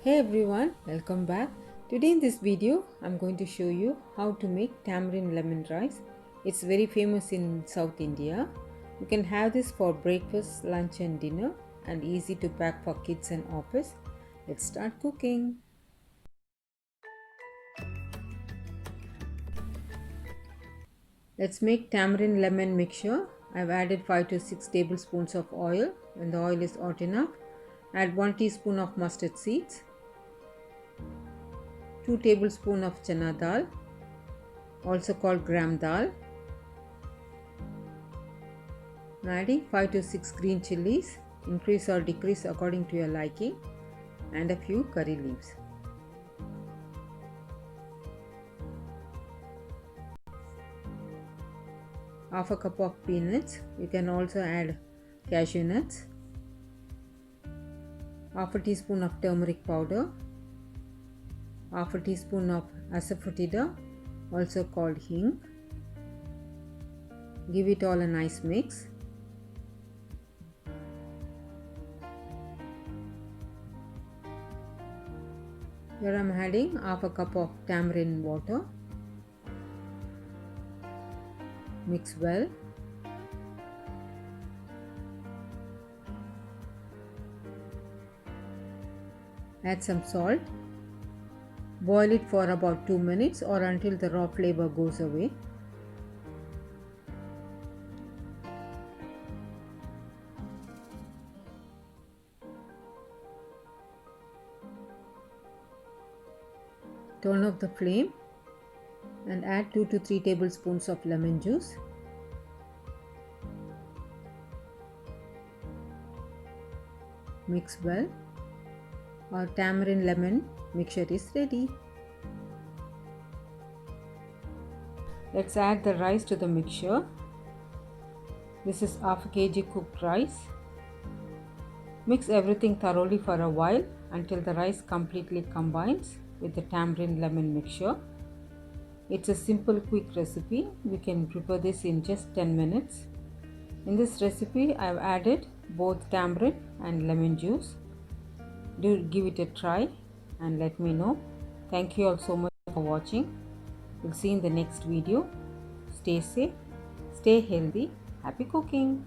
Hey everyone, welcome back. Today in this video, I'm going to show you how to make tamarind lemon rice. It's very famous in South India. You can have this for breakfast, lunch and dinner and easy to pack for kids and office. Let's start cooking. Let's make tamarind lemon mixture. I've added 5 to 6 tablespoons of oil. When the oil is hot enough, add 1 teaspoon of mustard seeds, 2 tablespoons of Channa dal, also called gram dal. I'm adding 5 to 6 green chillies, increase or decrease according to your liking, and a few curry leaves. Half a cup of peanuts. You can also add cashew nuts. Half a teaspoon of turmeric powder. Half a teaspoon of asafoetida, also called hing. Give it all a nice mix. Here I am adding half a cup of tamarind water. Mix well. Add some salt. Boil it for about 2 minutes or until the raw flavor goes away. Turn off the flame and add 2 to 3 tablespoons of lemon juice. Mix well. Our tamarind lemon mixture is ready. Let's add the rice to the mixture. This is half a kg cooked rice. Mix everything thoroughly for a while until the rice completely combines with the tamarind lemon mixture. It's a simple quick recipe. We can prepare this in just 10 minutes. In this recipe, I've added both tamarind and lemon juice. Do give it a try and let me know. Thank you all so much for watching. We'll see you in the next video. Stay safe, stay healthy, happy cooking.